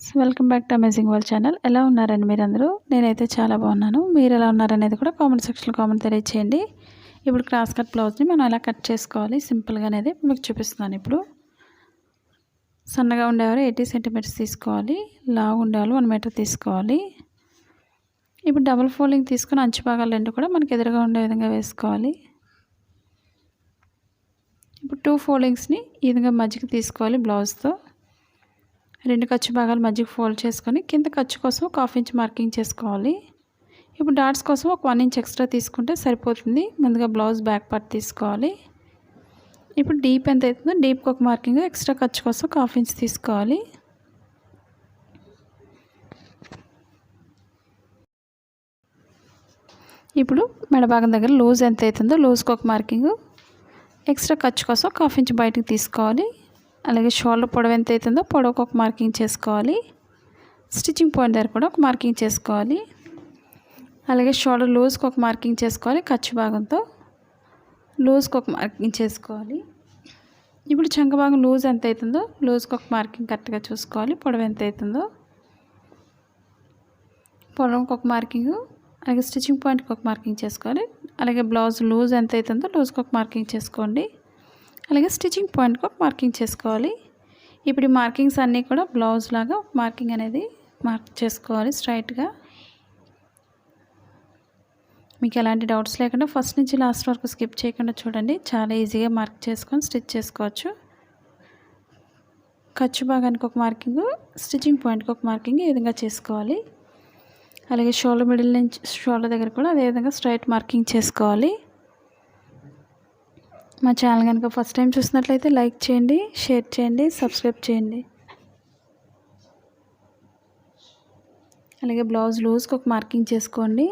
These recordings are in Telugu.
Friends, welcome back to amazing world channel. ఎలా ఉన్నారండి మీరందరూ? నేనైతే చాలా బాగున్నాను. మీరు ఎలా ఉన్నారనేది కూడా కామెంట్ సెక్షన్లో కామెంట్ తెలియచేయండి. ఇప్పుడు క్రాస్ కట్ బ్లౌజ్ని మనం ఎలా కట్ చేసుకోవాలి సింపుల్గా అనేది మీకు చూపిస్తున్నాను. ఇప్పుడు సన్నగా ఉండేవారు 80 సెంటీమీటర్స్ తీసుకోవాలి, లావు ఉండేవాళ్ళు 1 మీటర్ తీసుకోవాలి. ఇప్పుడు డబుల్ ఫోల్డింగ్ తీసుకుని అంచు భాగాలు రెండు కూడా మనకి ఎదురుగా ఉండే విధంగా వేసుకోవాలి. ఇప్పుడు 2 ఫోల్డింగ్స్ని ఈ విధంగా మధ్యకి తీసుకోవాలి. బ్లౌజ్తో 2 ఖర్చు భాగాలు మధ్యకి ఫోల్డ్ చేసుకొని కింద ఖర్చు కోసం 1/2 ఇంచ్ మార్కింగ్ చేసుకోవాలి. ఇప్పుడు డాట్స్ కోసం ఒక 1 ఇంచ్ ఎక్స్ట్రా తీసుకుంటే సరిపోతుంది. ముందుగా బ్లౌజ్ బ్యాక్ పార్ట్ తీసుకోవాలి. ఇప్పుడు డీప్ ఎంత అవుతుందో డీప్కి ఒక మార్కింగ్, ఎక్స్ట్రా ఖర్చు కోసం 1/2 ఇంచ్ తీసుకోవాలి. ఇప్పుడు మెడ భాగం దగ్గర లూజ్ ఎంత అవుతుందో లూజ్కి ఒక మార్కింగ్, ఎక్స్ట్రా ఖర్చు కోసం 1/2 ఇంచ్ బయటకు తీసుకోవాలి. అలాగే షోల్డర్ పొడవు ఎంత అవుతుందో పొడవుకు ఒక మార్కింగ్ చేసుకోవాలి. స్టిచ్చింగ్ పాయింట్ దగ్గర కూడా ఒక మార్కింగ్ చేసుకోవాలి. అలాగే షోల్డర్ లూజ్కి ఒక మార్కింగ్ చేసుకోవాలి. ఖర్చు భాగంతో లూజ్కి ఒక మార్కింగ్ చేసుకోవాలి. ఇప్పుడు చంక భాగం లూజ్ ఎంత అవుతుందో లూజ్కి ఒక మార్కింగ్ కరెక్ట్గా చూసుకోవాలి. పొడవు ఎంత అవుతుందో పొడవుకి ఒక మార్కింగ్, అలాగే స్టిచ్చింగ్ పాయింట్కి ఒక మార్కింగ్ చేసుకోవాలి. అలాగే బ్లౌజ్ లూజ్ ఎంత అవుతుందో లూజ్కి ఒక మార్కింగ్ చేసుకోండి. అలాగే స్టిచ్చింగ్ పాయింట్కి ఒక మార్కింగ్ చేసుకోవాలి. ఇప్పుడు ఈ మార్కింగ్స్ అన్నీ కూడా బ్లౌజ్ లాగా మార్కింగ్ అనేది మార్క్ చేసుకోవాలి స్ట్రైట్గా. మీకు ఎలాంటి డౌట్స్ లేకుండా ఫస్ట్ నుంచి లాస్ట్ వరకు స్కిప్ చేయకుండా చూడండి. చాలా ఈజీగా మార్క్ చేసుకొని స్టిచ్ చేసుకోవచ్చు. ఖర్చు భాగానికి ఒక మార్కింగ్, స్టిచ్చింగ్ పాయింట్కి ఒక మార్కింగ్ ఈ విధంగా చేసుకోవాలి. అలాగే షోల్డర్ మిడిల్ నుంచి షోల్డర్ దగ్గర కూడా అదేవిధంగా స్ట్రైట్ మార్కింగ్ చేసుకోవాలి. మా ఛానల్ కనుక ఫస్ట్ టైం చూసినట్లయితే లైక్ చేయండి, షేర్ చేయండి, సబ్స్క్రైబ్ చేయండి. అలాగే బ్లౌజ్ లూజ్కి ఒక మార్కింగ్ చేసుకోండి.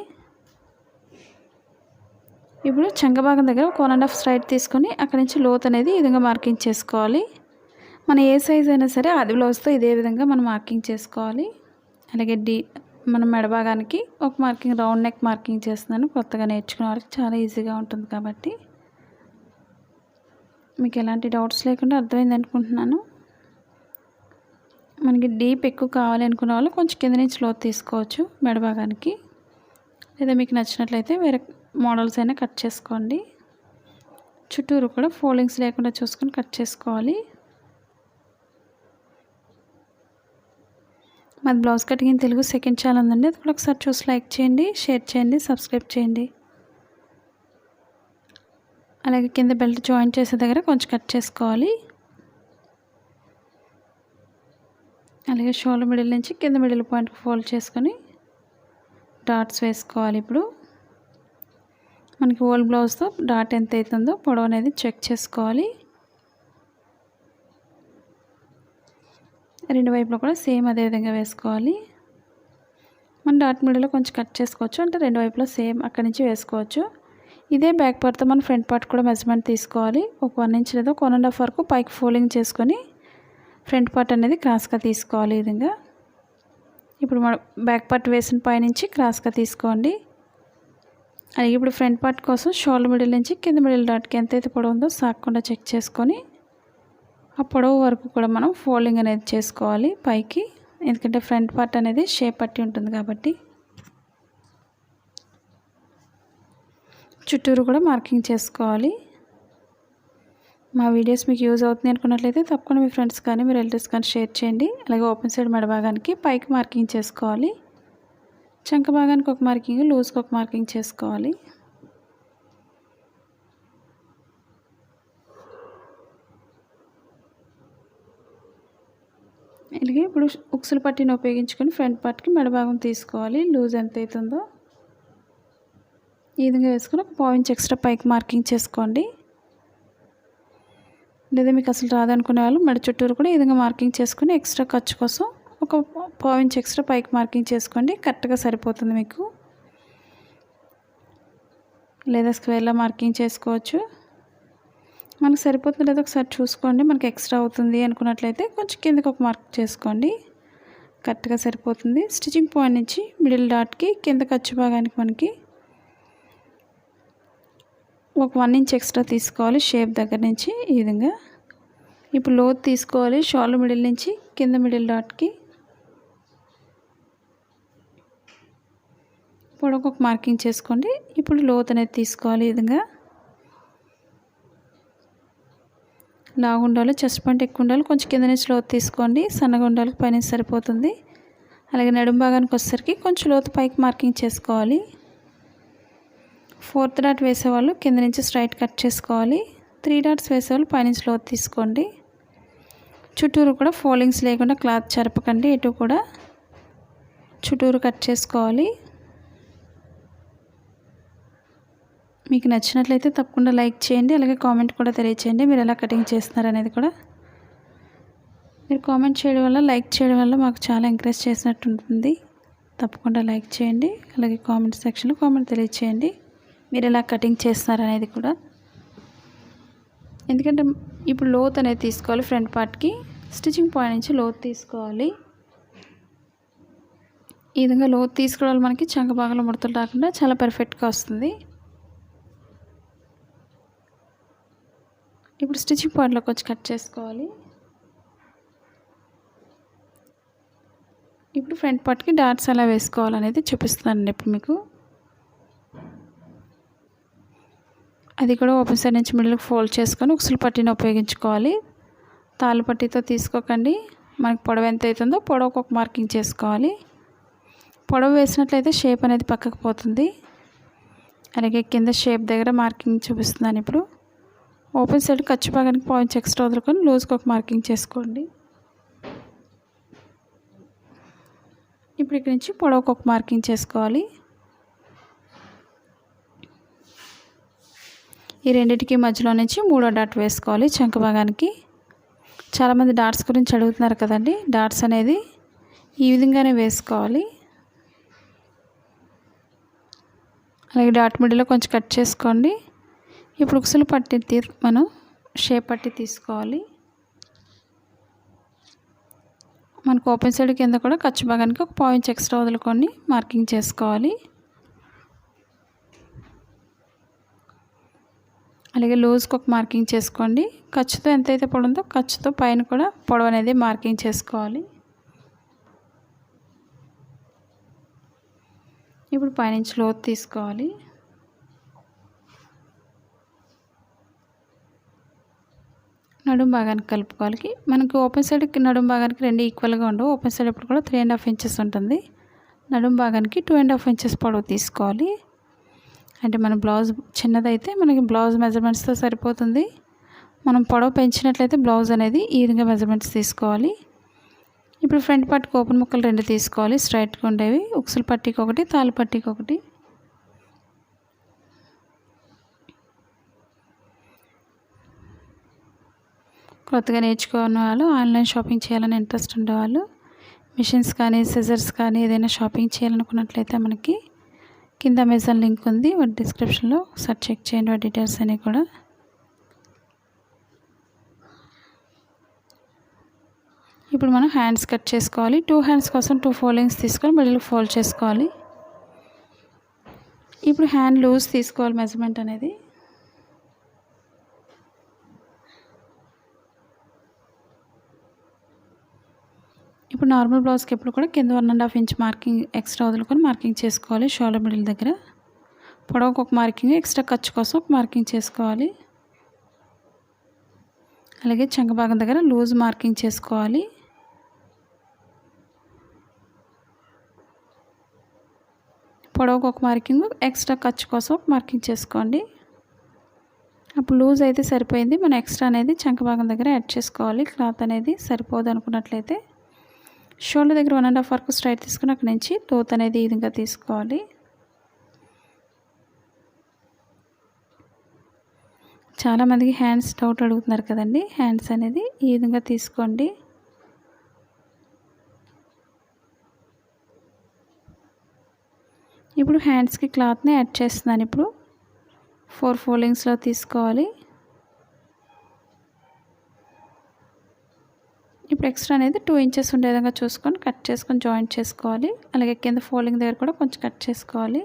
ఇప్పుడు చంక భాగం దగ్గర ఒక 1.5 స్ట్రైట్ తీసుకొని అక్కడి నుంచి లోత్ అనేది ఈ విధంగా మార్కింగ్ చేసుకోవాలి. మన ఏ సైజ్ అయినా సరే ఆది బ్లౌజ్తో ఇదే విధంగా మనం మార్కింగ్ చేసుకోవాలి. అలాగే మన మెడ భాగానికి ఒక మార్కింగ్, రౌండ్ నెక్ మార్కింగ్ చేస్తున్నాను. కొత్తగా నేర్చుకునే వాళ్ళకి చాలా ఈజీగా ఉంటుంది కాబట్టి మీకు ఎలాంటి డౌట్స్ లేకుండా అర్థమైంది అనుకుంటున్నాను. మనకి డీప్ ఎక్కువ కావాలి అనుకున్న వాళ్ళు కొంచెం కింద నుంచి లోతు తీసుకోవచ్చు మెడ భాగానికి. లేదా మీకు నచ్చినట్లయితే వేరే మోడల్స్ అయినా కట్ చేసుకోండి. చుట్టూరు కూడా ఫోల్డింగ్స్ లేకుండా చూసుకొని కట్ చేసుకోవాలి. మాది blouse cutting in Telugu second channel ఉందండి. అది కూడా ఒకసారి చూసి లైక్ చేయండి, షేర్ చేయండి, సబ్స్క్రైబ్ చేయండి. అలాగే కింద బెల్ట్ జాయిన్ చేసే దగ్గర కొంచెం కట్ చేసుకోవాలి. అలాగే షోల్డర్ మిడిల్ నుంచి కింద మిడిల్ పాయింట్కి ఫోల్డ్ చేసుకొని డాట్స్ వేసుకోవాలి. ఇప్పుడు మనకి ఓల్డ్ బ్లౌజ్తో డాట్ ఎంత అవుతుందో పొడవు అనేది చెక్ చేసుకోవాలి. రెండు వైపులో కూడా సేమ్ అదే విధంగా వేసుకోవాలి. మన డాట్ మిడిల్లో కొంచెం కట్ చేసుకోవచ్చు, అంటే రెండు వైపులో సేమ్ అక్కడి నుంచి వేసుకోవచ్చు. ఇదే బ్యాక్ పార్ట్తో మనం ఫ్రంట్ పార్ట్ కూడా మెజర్మెంట్ తీసుకోవాలి. ఒక 1 ఇంచ్ లేదా 1.5 వరకు పైకి ఫోల్డింగ్ చేసుకొని ఫ్రంట్ పార్ట్ అనేది క్రాస్గా తీసుకోవాలి ఈ విధంగా. ఇప్పుడు మన బ్యాక్ పార్ట్ వేసిన పైనుంచి క్రాస్గా తీసుకోండి. అలాగే ఇప్పుడు ఫ్రంట్ పార్ట్ కోసం షోల్డర్ మిడిల్ నుంచి కింద మిడిల్ డాట్కి ఎంతైతే పొడవు ఉందో సాగకుండా చెక్ చేసుకొని ఆ పొడవు వరకు కూడా మనం ఫోల్డింగ్ అనేది చేసుకోవాలి పైకి. ఎందుకంటే ఫ్రంట్ పార్ట్ అనేది షేప్ పట్టి ఉంటుంది కాబట్టి. చుట్టూరు కూడా మార్కింగ్ చేసుకోవాలి. మా వీడియోస్ మీకు యూజ్ అవుతుంది అనుకున్నట్లయితే తప్పకుండా మీ ఫ్రెండ్స్ కానీ మీ రిలేటివ్స్ కానీ షేర్ చేయండి. అలాగే ఓపెన్ సైడ్ మెడ భాగానికి పైకి మార్కింగ్ చేసుకోవాలి. చంక భాగానికి ఒక మార్కింగ్, లూజ్కి ఒక మార్కింగ్ చేసుకోవాలి. అలాగే ఇప్పుడు ఉక్సులు పట్టిని ఉపయోగించుకొని ఫ్రంట్ పార్ట్కి మెడ భాగం తీసుకోవాలి. లూజ్ ఎంత అవుతుందో ఈ విధంగా వేసుకొని ఒక 1/4 ఇంచ్ ఎక్స్ట్రా పైకి మార్కింగ్ చేసుకోండి. లేదా మీకు అసలు రాదనుకునే వాళ్ళు మెడ చుట్టూరు కూడా ఈ విధంగా మార్కింగ్ చేసుకొని ఎక్స్ట్రా ఖర్చు కోసం ఒక 1/4 ఇంచ్ ఎక్స్ట్రా పైకి మార్కింగ్ చేసుకోండి. కరెక్ట్గా సరిపోతుంది మీకు. లేదా స్క్వేర్లో మార్కింగ్ చేసుకోవచ్చు. మనకు సరిపోతుంది లేదా ఒకసారి చూసుకోండి. మనకి ఎక్స్ట్రా అవుతుంది అనుకున్నట్లయితే కొంచెం కిందకి ఒక మార్క్ చేసుకోండి. కరెక్ట్గా సరిపోతుంది. స్టిచ్చింగ్ పాయింట్ నుంచి మిడిల్ డాట్కి కింద ఖర్చు భాగానికి మనకి ఒక 1 ఇంచ్ ఎక్స్ట్రా తీసుకోవాలి షేప్ దగ్గర నుంచి ఈ విధంగా. ఇప్పుడు లోతు తీసుకోవాలి షోల్డర్ మిడిల్ నుంచి కింద మిడిల్ డాట్కి పొడవుకు ఒక మార్కింగ్ చేసుకోండి. ఇప్పుడు లోతు అనేది తీసుకోవాలి. ఈ విధంగా లావు ఉండాలి, చెస్ట్ పాయింట్ ఎక్కువ ఉండాలి. కొంచెం కింద నుంచి లోతు తీసుకోండి. సన్నగా ఉండాలి, పైన సరిపోతుంది. అలాగే నడుము భాగానికి వచ్చేసరికి కొంచెం లోతు పైకి మార్కింగ్ చేసుకోవాలి. 4th డాట్ వేసేవాళ్ళు కింద నుంచి స్ట్రైట్ కట్ చేసుకోవాలి. 3 డాట్స్ వేసేవాళ్ళు పైనుంచి లోతు తీసుకోండి. చుట్టూరు కూడా ఫోల్డింగ్స్ లేకుండా క్లాత్ చెరపకండి. ఇటు కూడా చుట్టూరు కట్ చేసుకోవాలి. మీకు నచ్చినట్లయితే తప్పకుండా లైక్ చేయండి. అలాగే కామెంట్ కూడా తెలియచేయండి మీరు ఎలా కటింగ్ చేస్తున్నారు అనేది కూడా. మీరు కామెంట్ చేయడం వల్ల, లైక్ చేయడం వల్ల మాకు చాలా ఎంకరేజ్ చేసినట్టు ఉంటుంది. తప్పకుండా లైక్ చేయండి. అలాగే కామెంట్ సెక్షన్లో కామెంట్ తెలియచేయండి మీరు ఎలా కటింగ్ చేస్తున్నారు అనేది కూడా. ఎందుకంటే ఇప్పుడు లోత్ అనేది తీసుకోవాలి. ఫ్రంట్ పార్ట్కి స్టిచ్చింగ్ పాయింట్ నుంచి లోత్ తీసుకోవాలి. ఈ విధంగా లోత్ తీసుకోవడం మనకి చంక భాగంలో ముడతలు రాకుండా చాలా పర్ఫెక్ట్గా వస్తుంది. ఇప్పుడు స్టిచ్చింగ్ పాయింట్లో కొంచెం కట్ చేసుకోవాలి. ఇప్పుడు ఫ్రంట్ పార్ట్కి డాట్స్ ఎలా వేసుకోవాలనేది చూపిస్తున్నానండి ఇప్పుడు మీకు. అది కూడా ఓపెన్ సైడ్ నుంచి మిడిల్కి ఫోల్డ్ చేసుకొని ఉక్సులు పట్టీని ఉపయోగించుకోవాలి. తాళ్ళు పట్టీతో తీసుకోకండి. మనకి పొడవు ఎంత అవుతుందో పొడవుకు ఒక మార్కింగ్ చేసుకోవాలి. పొడవు వేసినట్లయితే షేప్ అనేది పక్కకు పోతుంది. అలాగే కింద షేప్ దగ్గర మార్కింగ్ చూపిస్తున్నాను ఇప్పుడు. ఓపెన్ సైడ్ ఖర్చు భాగానికి పాయింట్స్ ఎక్స్ట్రా వదులుకొని లూజ్కి ఒక మార్కింగ్ చేసుకోండి. ఇప్పుడు ఇక్కడ నుంచి పొడవుకు ఒక మార్కింగ్ చేసుకోవాలి. ఈ రెండింటికి మధ్యలో నుంచి 3వ డాట్ వేసుకోవాలి చంక భాగానికి. చాలామంది డాట్స్ గురించి అడుగుతున్నారు కదండి. డాట్స్ అనేది ఈ విధంగానే వేసుకోవాలి. అలాగే డాట్ మిడిల్లో కొంచెం కట్ చేసుకోండి. ఇప్పుడు ఉక్సులు పట్టి మనం షేప్ పట్టి తీసుకోవాలి. మనకు ఓపెన్ సైడ్ కింద కూడా ఖర్చు భాగానికి ఒక పాయింట్ ఎక్స్ట్రా వదులుకొని మార్కింగ్ చేసుకోవాలి. అలాగే లూజ్కి ఒక మార్కింగ్ చేసుకోండి. ఖర్చుతో ఎంతైతే పొడవుందో ఖర్చుతో పైన కూడా పొడవు అనేది మార్కింగ్ చేసుకోవాలి. ఇప్పుడు పైనుంచి లోతు తీసుకోవాలి. నడుము భాగానికి కలుపుకోవాలి. మనకు ఓపెన్ సైడ్కి నడుము భాగానికి 2 ఈక్వల్గా ఉండవు. ఓపెన్ సైడ్ ఇప్పుడు కూడా 3.5 ఇంచెస్ ఉంటుంది. నడుము భాగానికి 2.5 ఇంచెస్ పొడవు తీసుకోవాలి. అంటే మన బ్లౌజ్ చిన్నదైతే మనకి బ్లౌజ్ మెజర్మెంట్స్తో సరిపోతుంది. మనం పొడవు పెంచినట్లయితే బ్లౌజ్ అనేది ఈ విధంగా మెజర్మెంట్స్ తీసుకోవాలి. ఇప్పుడు ఫ్రంట్ పార్ట్కి ఓపెన్ ముక్కలు 2 తీసుకోవాలి. స్ట్రైట్గా ఉండేవి. ఉక్సులు పట్టీకి ఒకటి, తాళ్ళు పట్టీకి ఒకటి. కొత్తగా నేర్చుకున్న వాళ్ళు, ఆన్లైన్ షాపింగ్ చేయాలని ఇంట్రెస్ట్ ఉండేవాళ్ళు, మిషన్స్ కానీ సిజర్స్ కానీ ఏదైనా షాపింగ్ చేయాలనుకున్నట్లయితే మనకి కింద అమెజాన్ లింక్ ఉంది. వాటి డిస్క్రిప్షన్లో ఒకసారి చెక్ చేయండి వాటి డీటెయిల్స్ అన్నీ కూడా. ఇప్పుడు మనం హ్యాండ్స్ కట్ చేసుకోవాలి. 2 హ్యాండ్స్ కోసం 2 ఫోల్డింగ్స్ తీసుకొని మిడిల్ ఫోల్డ్ చేసుకోవాలి. ఇప్పుడు హ్యాండ్ లూజ్ తీసుకోవాలి మెజర్మెంట్ అనేది. ఇప్పుడు నార్మల్ బ్లౌజ్కి ఎప్పుడు కూడా కింద 1.5 ఇంచ్ మార్కింగ్ ఎక్స్ట్రా వదులుకొని మార్కింగ్ చేసుకోవాలి. షోల్డర్ మిడిల్ దగ్గర పొడవుకు ఒక మార్కింగ్, ఎక్స్ట్రా ఖర్చు కోసం ఒక మార్కింగ్ చేసుకోవాలి. అలాగే చంక భాగం దగ్గర లూజ్ మార్కింగ్ చేసుకోవాలి. పొడవుకు ఒక మార్కింగ్, ఎక్స్ట్రా ఖర్చు కోసం ఒక మార్కింగ్ చేసుకోండి. అప్పుడు లూజ్ అయితే సరిపోయింది. మనం ఎక్స్ట్రా అనేది చంక భాగం దగ్గర యాడ్ చేసుకోవాలి. క్లాత్ అనేది సరిపోదు అనుకున్నట్లయితే షోల్డర్ దగ్గర 1.5 వరకు స్ట్రైట్ తీసుకుని అక్కడి నుంచి లోత్ అనేది ఈ విధంగా తీసుకోవాలి. చాలామందికి హ్యాండ్స్ డౌట్ అడుగుతున్నారు కదండి. హ్యాండ్స్ అనేది ఈ విధంగా తీసుకోండి. ఇప్పుడు హ్యాండ్స్కి క్లాత్ని యాడ్ చేస్తున్నాను. ఇప్పుడు 4 ఫోల్డింగ్స్లో తీసుకోవాలి. ఇప్పుడు ఎక్స్ట్రా అనేది 2 ఇంచెస్ ఉండే విధంగా చూసుకొని కట్ చేసుకొని జాయింట్ చేసుకోవాలి. అలాగే కింద ఫోల్డింగ్ దగ్గర కూడా కొంచెం కట్ చేసుకోవాలి.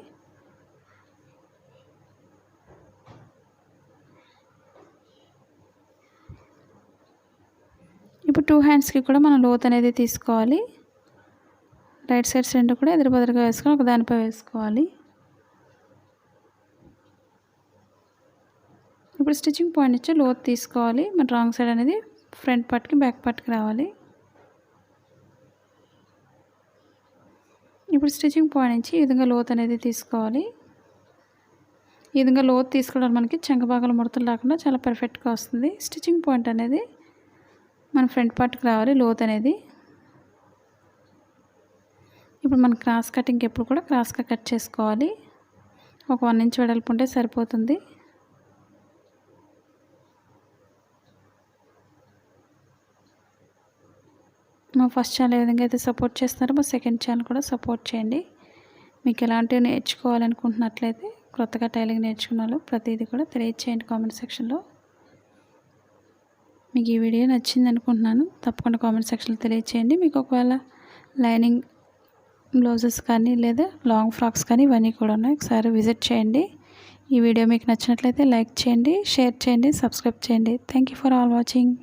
ఇప్పుడు 2 హ్యాండ్స్కి కూడా మనం లోత్ అనేది తీసుకోవాలి. రైట్ సైడ్స్ రెండు కూడా ఎదురు బదురుగా వేసుకొని ఒక దానిపై వేసుకోవాలి. ఇప్పుడు స్టిచ్చింగ్ పాయింట్ నుంచి లోతు తీసుకోవాలి. మన రాంగ్ సైడ్ అనేది ఫ్రంట్ పార్ట్కి బ్యాక్ పార్ట్కి రావాలి. ఇప్పుడు స్టిచ్చింగ్ పాయింట్ నుంచి ఈ విధంగా లోతు అనేది తీసుకోవాలి. ఈ విధంగా లోతు తీసుకోవడం మనకి చంక భాగాలు ముడతలు లేకుండా చాలా పర్ఫెక్ట్గా వస్తుంది. స్టిచ్చింగ్ పాయింట్ అనేది మన ఫ్రంట్ పార్ట్కి రావాలి లోతు అనేది. ఇప్పుడు మన క్రాస్ కటింగ్ ఎప్పుడు కూడా క్రాస్గా కట్ చేసుకోవాలి. ఒక 1 ఇంచ్ వెడల్పు ఉంటే సరిపోతుంది. మా ఫస్ట్ ఛానల్ ఏ విధంగా అయితే సపోర్ట్ చేస్తున్నారో మా సెకండ్ ఛానల్ కూడా సపోర్ట్ చేయండి. మీకు ఎలాంటివి నేర్చుకోవాలనుకుంటున్నట్లయితే కొత్తగా టైలింగ్ నేర్చుకున్న వాళ్ళు ప్రతిదీ కూడా తెలియచేయండి కామెంట్ సెక్షన్లో. మీకు ఈ వీడియో నచ్చింది అనుకుంటున్నాను. తప్పకుండా కామెంట్ సెక్షన్లో తెలియచేయండి. మీకు ఒకవేళ లైనింగ్ బ్లౌజెస్ కానీ లేదా లాంగ్ ఫ్రాక్స్ కానీ ఇవన్నీ కూడా ఉన్నాయి. ఒకసారి విజిట్ చేయండి. ఈ వీడియో మీకు నచ్చినట్లయితే లైక్ చేయండి, షేర్ చేయండి, సబ్స్క్రైబ్ చేయండి. Thank you for all watching.